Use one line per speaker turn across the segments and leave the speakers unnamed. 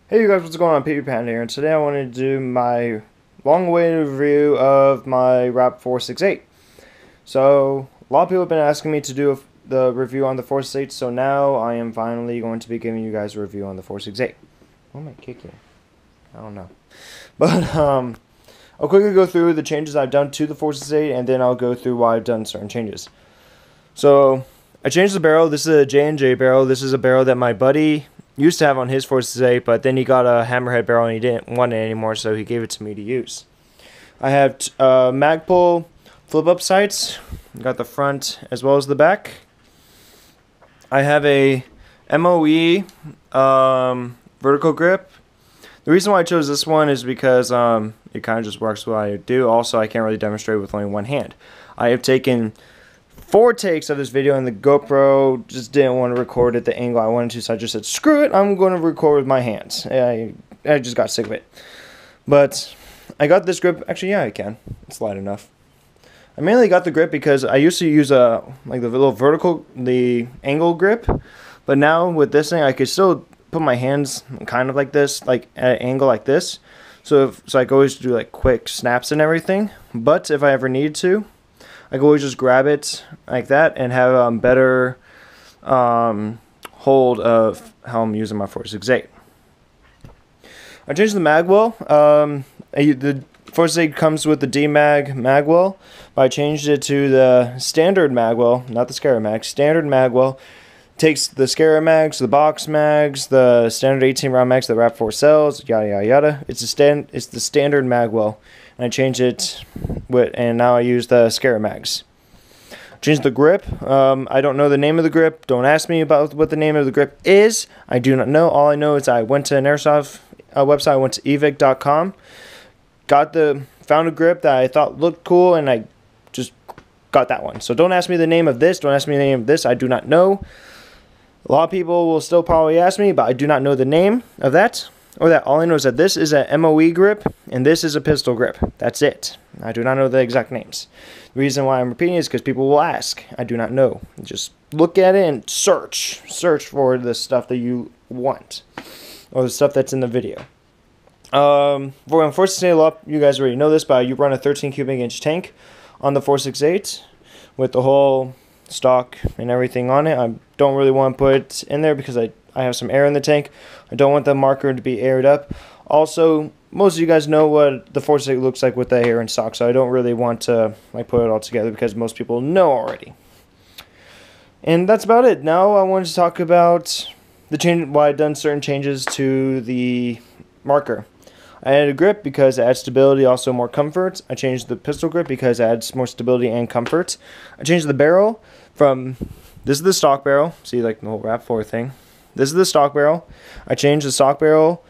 Hey you guys, what's going on? Panda here, and today I wanted to do my long-awaited review of my Rap4 6.8. So, a lot of people have been asking me to do the review on the 4.6.8, so now I am finally going to be giving you guys a review on the 4.6.8. What am I kicking? I don't know. But, I'll quickly go through the changes I've done to the 4.6.8, and then I'll go through why I've done certain changes. So, I changed the barrel. This is a J&J barrel. This is a barrel that my buddy used to have on his 4.6.8, but then he got a hammerhead barrel and he didn't want it anymore, so he gave it to me to use. I have Magpul flip-up sights. Got the front as well as the back. I have a MOE vertical grip. The reason why I chose this one is because it kind of just works what I do. Also, I can't really demonstrate with only one hand. I have taken 4 takes of this video, and the GoPro just didn't want to record at the angle I wanted to, so I just said, screw it, I'm going to record with my hands. I just got sick of it. But I got this grip. Actually, yeah, I can. It's light enough. I mainly got the grip because I used to use like the little vertical, the angle grip, but now with this thing, I could still put my hands kind of like this, like at an angle like this. So I could always do like quick snaps and everything. But if I ever need to, I can always just grab it like that and have better hold of how I'm using my 4.6.8. I changed the magwell. The 4.6.8 comes with the D-Mag magwell, but I changed it to the standard magwell, not the Scarab mag. Standard magwell takes the Scarab mags, the box mags, the standard 18-round mags that Rap4 sells, yada yada yada. It's the standard magwell. And I changed it and now I use the Scarab mags. Changed the grip. I don't know the name of the grip. Don't ask me about what the name of the grip is. I do not know. All I know is I went to an airsoft website. I went to evic.com. Found a grip that I thought looked cool, and I just got that one. So don't ask me the name of this. Don't ask me the name of this. I do not know. A lot of people will still probably ask me, but I do not know the name of that. All I know is that this is a MOE grip and this is a pistol grip. That's it. I do not know the exact names. The reason why I'm repeating is because people will ask. I do not know. Just look at it and search. Search for the stuff that you want, or the stuff that's in the video. Unfortunately, a lot of you guys already know this, but you run a 13 cubic inch tank on the 4.6.8 with the whole stock and everything on it. I don't really want to put it in there because I have some air in the tank. I don't want the marker to be aired up. Also, most of you guys know what the 4.6 looks like with the air in stock, so I don't really want to put it all together because most people know already. And that's about it. Now I wanted to talk about why I've done certain changes to the marker. I added a grip because it adds stability, also more comfort. I changed the pistol grip because it adds more stability and comfort. I changed the barrel from, this is the stock barrel, see like the whole Rap4 thing. This is the stock barrel. I changed the stock barrel.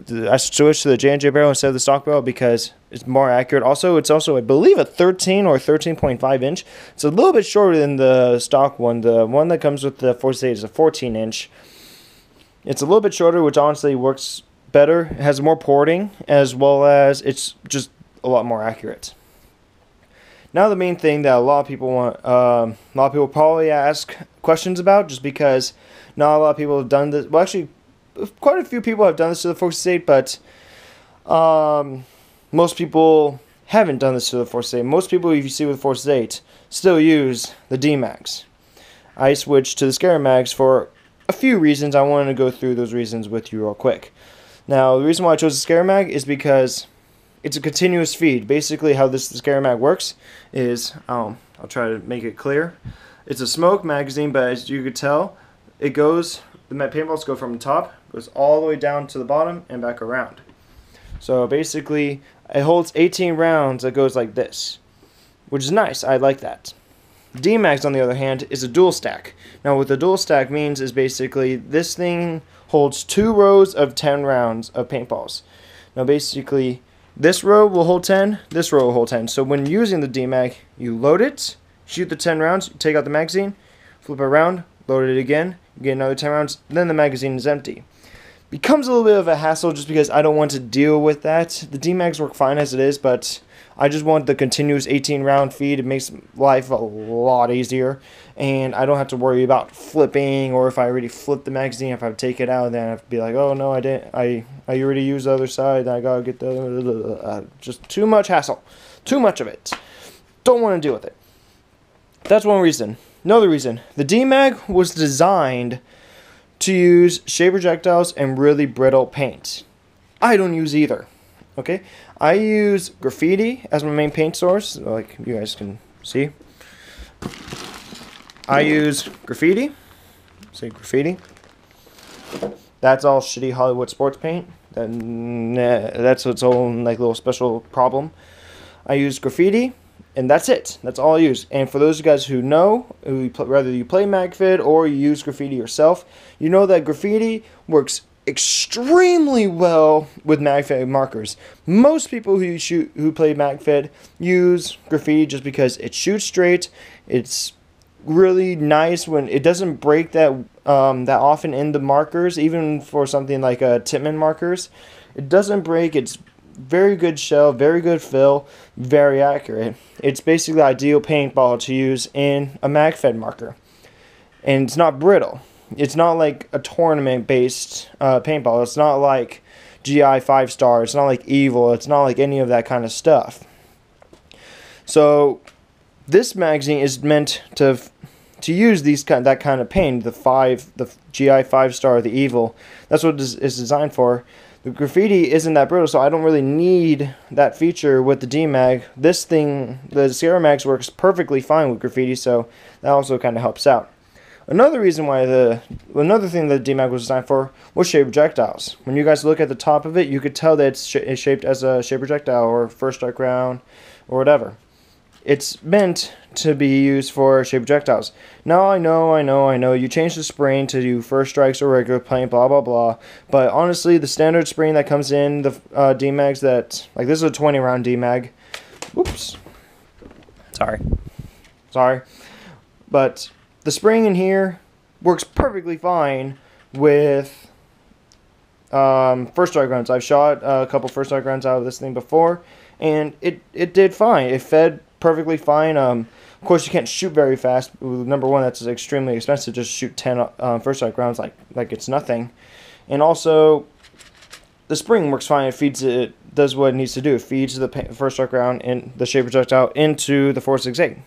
I switched to the J&J barrel instead of the stock barrel because it's more accurate. Also, it's also, I believe, a 13 or 13.5 inch. It's a little bit shorter than the stock one. The one that comes with the 4.6.8 is a 14 inch. It's a little bit shorter, which honestly works better. It has more porting, as well as it's just a lot more accurate. Now the main thing that a lot of people want, a lot of people probably ask questions about, just because not a lot of people have done this. Well, actually, quite a few people have done this to the 4.6.8, but most people haven't done this to the 4.6.8. Most people, if you see with 4.6.8, still use the D-Mags. I switched to the Scarab mags for a few reasons. I wanted to go through those reasons with you real quick. Now, the reason why I chose the Scarab mag is because it's a continuous feed. Basically, how the Scarab mag works is, I'll try to make it clear. It's a smoke magazine, but as you could tell, the paintballs go from the top, goes all the way down to the bottom and back around. So basically, it holds 18 rounds that goes like this, which is nice. I like that. D-Mags, on the other hand, is a dual stack. Now, what the dual stack means is basically this thing holds 2 rows of 10 rounds of paintballs. Now, basically, this row will hold 10, this row will hold 10. So when using the D-Mag, you load it, shoot the 10 rounds, take out the magazine, flip it around, load it again, you get another 10 rounds, then the magazine is empty. Becomes a little bit of a hassle just because I don't want to deal with that. The D-Mags work fine as it is, but I just want the continuous 18 round feed. It makes life a lot easier, and I don't have to worry about flipping, or if I already flipped the magazine, if I take it out, then I have to be like, oh no, I didn't. I already used the other side. I gotta get the other. Just too much hassle, too much of it. Don't want to deal with it. That's one reason. Another reason, the DMag was designed to use shape projectiles and really brittle paint. I don't use either. Okay, I use graffiti as my main paint source, like you guys can see. I use graffiti. Say graffiti. That's all shitty Hollywood sports paint. That's its own like little special problem. I use graffiti, and that's it. That's all I use. And for those guys who know, whether you play MagFed or you use graffiti yourself, you know that graffiti works extremely well with MagFed markers. Most people who play MagFed use graffiti just because it shoots straight. It's really nice when it doesn't break that often in the markers, even for something like Titman markers. It doesn't break. It's very good shell, very good fill, very accurate. It's basically the ideal paintball to use in a MagFed marker, and it's not brittle. It's not like a tournament-based paintball. It's not like GI 5-star. It's not like Evil. It's not like any of that kind of stuff. So this magazine is meant to use that kind of paint. The GI 5-star, the Evil. That's what it is designed for. The graffiti isn't that brittle, so I don't really need that feature with the DMag. This thing, the Sierra Mags, works perfectly fine with graffiti, so that also kind of helps out. Another thing that the DMag was designed for was shape projectiles. When you guys look at the top of it, you could tell that it's shaped as a shape projectile or first strike round or whatever. It's meant to be used for shape projectiles. Now I know, you change the spring to do first strikes or regular paint, blah blah blah. But honestly, the standard spring that comes in the DMags like this is a 20 round DMag. Whoops. Sorry. But the spring in here works perfectly fine with first strike rounds. I've shot a couple first strike rounds out of this thing before, and it did fine. It fed perfectly fine. Of course, you can't shoot very fast. Number one, that's extremely expensive. Just shoot 10 first strike rounds like it's nothing. And also, the spring works fine. It does what it needs to do. It feeds the first strike round and the shape projectile into the 4.68.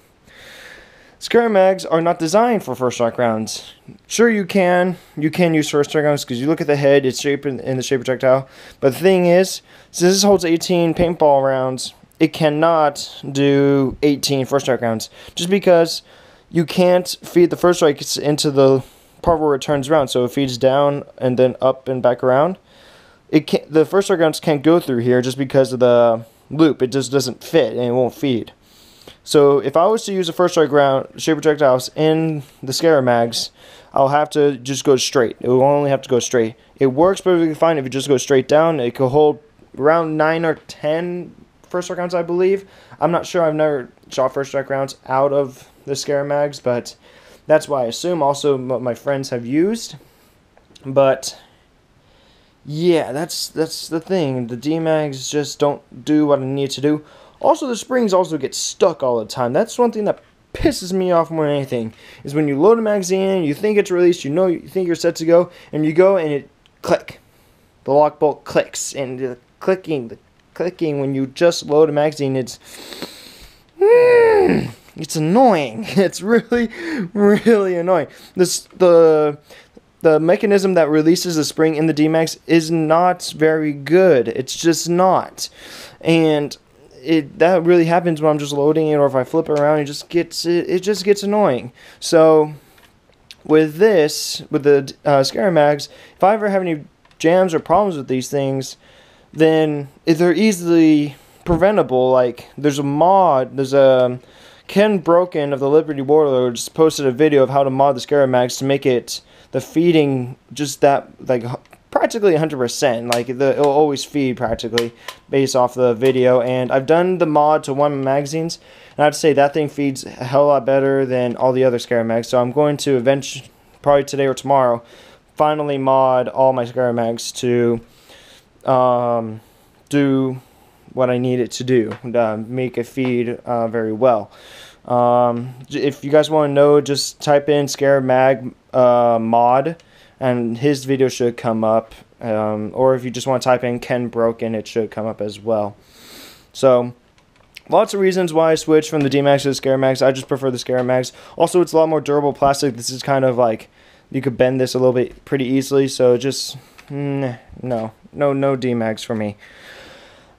Sierra Mags are not designed for first strike rounds. Sure, you can use first strike rounds because you look at the head, it's shaped in the shape projectile. But the thing is, since this holds 18 paintball rounds, it cannot do 18 first strike rounds. Just because you can't feed the first strikes into the part where it turns around, so it feeds down and then up and back around. The first strike rounds can't go through here just because of the loop. It just doesn't fit and it won't feed. So if I was to use a first strike round shape projectiles in the Sierra Mags, I'll have to just go straight. It will only have to go straight. It works perfectly fine if you just go straight down. It could hold around 9 or 10 first strike rounds, I believe. I'm not sure. I've never shot first strike rounds out of the Sierra Mags, but that's why I assume. Also, what my friends have used. But yeah, that's the thing. The DMags just don't do what I need to do. Also, the springs also get stuck all the time. That's one thing that pisses me off more than anything, is when you load a magazine, you think it's released, you think you're set to go, and you go and it click. The lock bolt clicks, and the clicking when you just load a magazine, it's annoying. It's really, really annoying. The mechanism that releases the spring in the DMags is not very good. It's just not. And that really happens when I'm just loading it, or if I flip it around, it just gets annoying. So with the Sierra Mags, if I ever have any jams or problems with these things, then they're easily preventable. Like there's a Ken Broken of the Liberty Warlords posted a video of how to mod the Sierra Mags to make it the feeding just that like practically 100%. Like it'll always feed practically based off the video. And I've done the mod to one of my magazines, and I'd say that thing feeds a hell of a lot better than all the other Sierra Mags. So I'm going to eventually, probably today or tomorrow, finally mod all my Sierra Mags to do what I need it to do, make it feed very well. If you guys want to know, just type in ScareMag mod, and his video should come up. Or if you just want to type in Ken Broken, it should come up as well. So, lots of reasons why I switched from the D-Mags to the ScareMags. I just prefer the ScareMags. Also, it's a lot more durable plastic. This is kind of like, you could bend this a little bit pretty easily. So just, no D-Mags for me.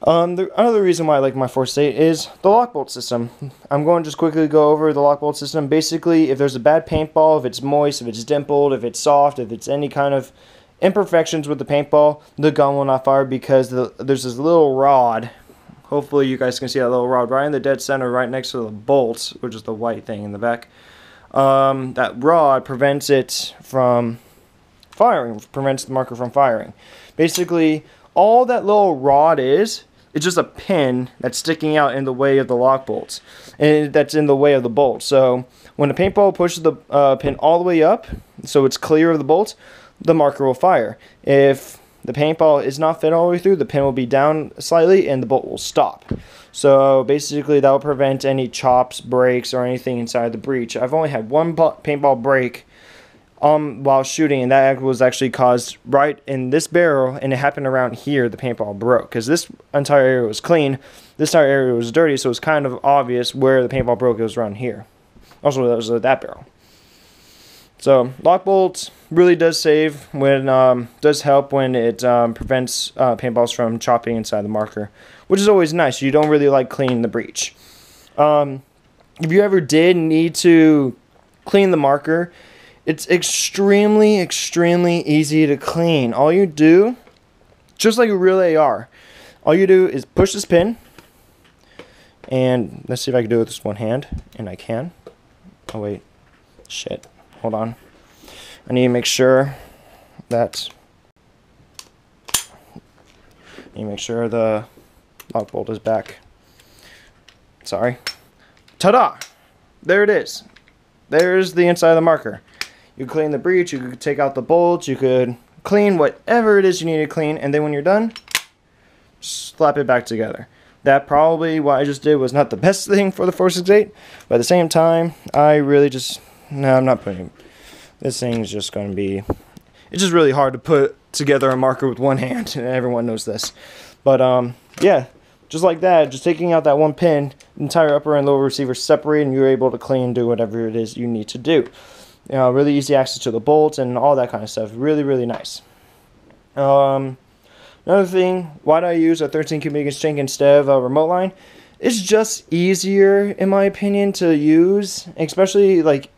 Another reason why I like my Force 8 is the lock bolt system. I'm going to just quickly go over the lock bolt system. Basically, if there's a bad paintball, if it's moist, if it's dimpled, if it's soft, if it's any kind of imperfections with the paintball, the gun will not fire because there's this little rod. Hopefully you guys can see that little rod right in the dead center, right next to the bolts, which is the white thing in the back. That rod prevents it from firing, prevents the marker from firing. Basically, all that little rod is, it's just a pin that's sticking out in the way of the lock bolts, and that's in the way of the bolt. So when the paintball pushes the pin all the way up, so it's clear of the bolt, the marker will fire. If the paintball is not fit all the way through, the pin will be down slightly and the bolt will stop. So basically that will prevent any chops, breaks, or anything inside the breech. I've only had one paintball break while shooting, and that was actually caused right in this barrel, and it happened around here. The paintball broke because this entire area was clean, this entire area was dirty, so it was kind of obvious where the paintball broke. It was around here. Also, that was that barrel. So lock bolts really does save when does help when it prevents paintballs from chopping inside the marker, which is always nice. You don't really like cleaning the breech. If you ever did need to clean the marker, it's extremely easy to clean. All you do, just like a real AR, all you do is push this pin, and let's see if I can do it with this one hand, and I can. Oh wait, shit. Hold on. I need to make sure that the lock bolt is back. Sorry. Ta-da! There it is. There's the inside of the marker. You clean the breech, you could take out the bolts, you could clean whatever it is you need to clean, and then when you're done, slap it back together. That probably what I just did was not the best thing for the 468, but at the same time, I really just, no, I'm not putting, this thing's just going to be, it's just really hard to put together a marker with one hand, and everyone knows this. But yeah, just like that, just taking out that one pin, the entire upper and lower receiver separated, and you're able to clean and do whatever it is you need to do. You know, really easy access to the bolts and all that kind of stuff. Really nice. Another thing, why do I use a 13 cubic inch tank instead of a remote line? It's just easier, in my opinion, to use. Especially, like,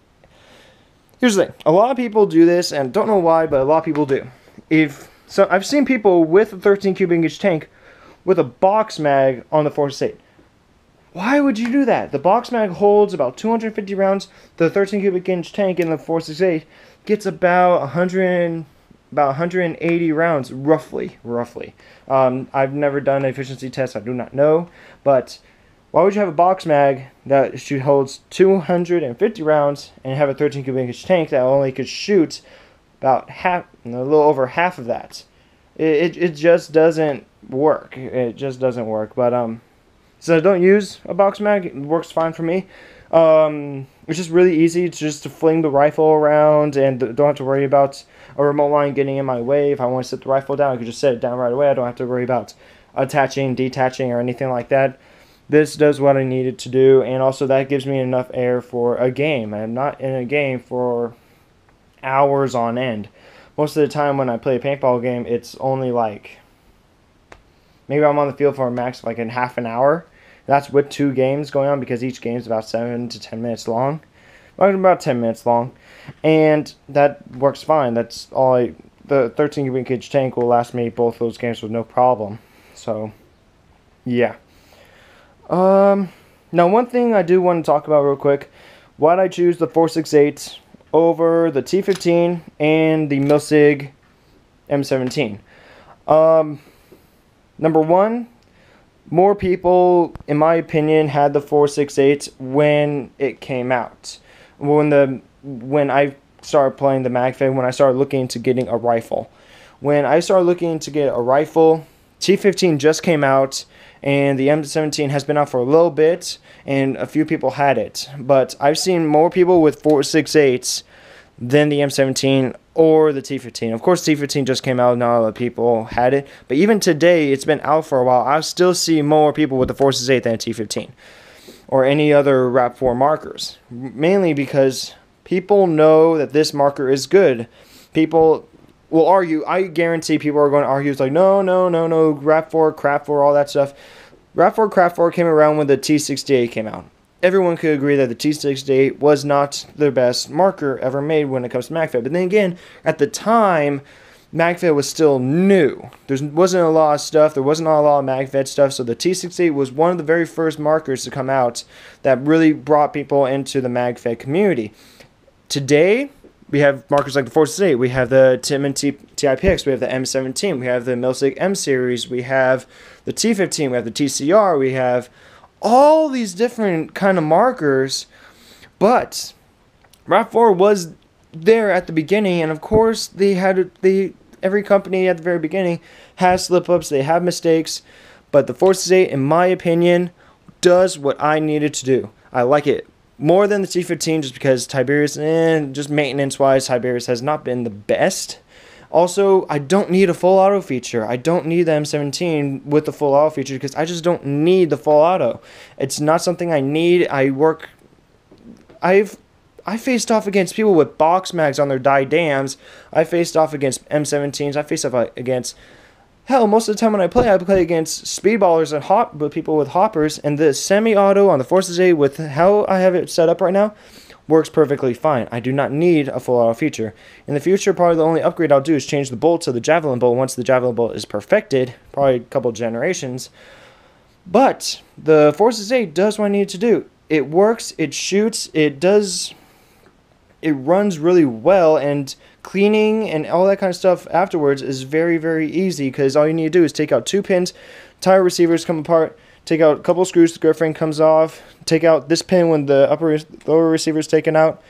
here's the thing. A lot of people do this, and don't know why, but a lot of people do. So I've seen people with a 13 cubic inch tank with a box mag on the 468. Why would you do that? The box mag holds about 250 rounds. The 13 cubic inch tank in the 468 gets about 180 rounds, roughly. I've never done an efficiency test. I do not know. But why would you have a box mag that holds 250 rounds and have a 13 cubic inch tank that only could shoot about half, a little over half of that? It just doesn't work. It just doesn't work. But so I don't use a box mag. It works fine for me. It's just really easy to fling the rifle around and don't have to worry about a remote line getting in my way. If I want to set the rifle down, I could just set it down right away. I don't have to worry about attaching, detaching, or anything like that. This does what I needed to do, and also that gives me enough air for a game. I'm not in a game for hours on end. Most of the time when I play a paintball game, it's only like, maybe I'm on the field for a max of like in half an hour. That's with 2 games going on because each game is about 7 to 10 minutes long. About 10 minutes long. And that works fine. That's all the 13 cubic inch tank will last me both those games with no problem. So, yeah. Now one thing I do want to talk about real quick. Why did I choose the 468 over the T15 and the Milsig M17? Number one, more people, in my opinion, had the 468 when it came out. When I started playing the MagFed, when I started looking into getting a rifle. When I started looking to get a rifle, T15 just came out, and the M17 has been out for a little bit, and a few people had it. But I've seen more people with 468s than the M17 or the T15. Of course, T15 just came out, not a lot of people had it. But even today, it's been out for a while. I still see more people with the 468 than a T15 or any other Rap4 markers. Mainly because people know that this marker is good. People will argue. I guarantee people are going to argue. It's like, no, Rap4, Crap4, all that stuff. Rap4, Crap4 came around when the T68 came out. Everyone could agree that the T68 was not the best marker ever made when it comes to MagFed. But then again, at the time, MagFed was still new. There wasn't a lot of stuff. There wasn't a lot of MagFed stuff. So the T68 was one of the very first markers to come out that really brought people into the MagFed community. Today, we have markers like the 468. We have the Timin TIPX. We have the M17. We have the Milsig M series. We have the T15. We have the TCR. We have all these different kind of markers, but Rap4 was there at the beginning, and of course every company at the very beginning has slip-ups, they have mistakes, but the 468, in my opinion, does what I needed to do. I like it more than the T15 just because Tiberius, just maintenance-wise, Tiberius has not been the best. Also, I don't need a full auto feature. I don't need the M17 with the full auto feature because I just don't need the full auto. It's not something I need. I faced off against people with box mags on their die dams. I faced off against M17s. I faced off against, hell, most of the time when I play against speedballers and with people with hoppers. And the semi-auto on the Forces 8 with how I have it set up right now works perfectly fine. I do not need a full auto feature. In the future, probably the only upgrade I'll do is change the bolt to the Javelin bolt once the Javelin bolt is perfected, probably a couple generations. But the Forces 8 does what I need to do. It works, it shoots, it runs really well, and cleaning and all that kind of stuff afterwards is very, very easy because all you need to do is take out 2 pins, tire receivers come apart, take out a couple screws, the grip ring comes off, take out this pin when the lower receiver is taken out,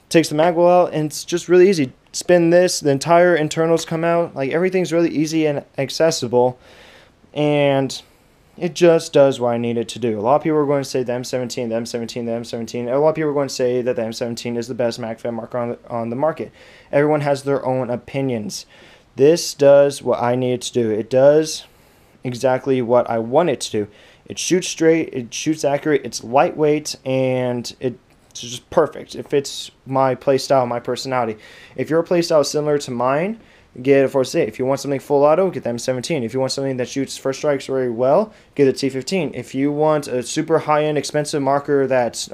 takes the magwell out, and it's just really easy. Spin this, the entire internals come out. Like, everything's really easy and accessible, and it just does what I need it to do. A lot of people are going to say the M17, the M17, the M17. A lot of people are going to say that the M17 is the best MagFed marker on the market. Everyone has their own opinions. This does what I need it to do. It does exactly what I want it to do. It shoots straight, it shoots accurate, it's lightweight, and it's just perfect. It fits my playstyle, my personality. If your playstyle is similar to mine, get a 468. If you want something full auto, get the M17. If you want something that shoots first strikes very well, get a T15. If you want a super high-end expensive marker that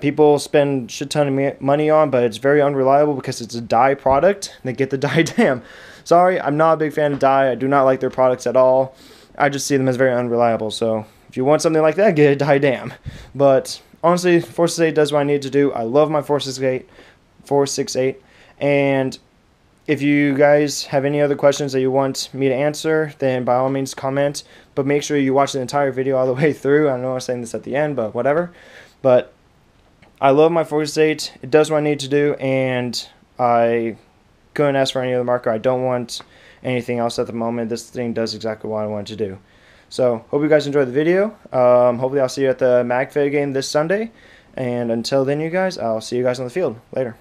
people spend shit ton of money on, but it's very unreliable because it's a die product, then get the die dam. Sorry, I'm not a big fan of die. I do not like their products at all. I just see them as very unreliable. So if you want something like that, get a die dam. But honestly, 468 does what I need to do. I love my 468. And if you guys have any other questions that you want me to answer, then by all means comment. But make sure you watch the entire video all the way through. I know I'm saying this at the end, but whatever. But I love my 468. It does what I need to do, and I couldn't ask for any other marker. I don't want anything else at the moment. This thing does exactly what I want it to do. So, hope you guys enjoyed the video. Hopefully I'll see you at the MagFed game this Sunday. And until then, you guys, I'll see you guys on the field. Later.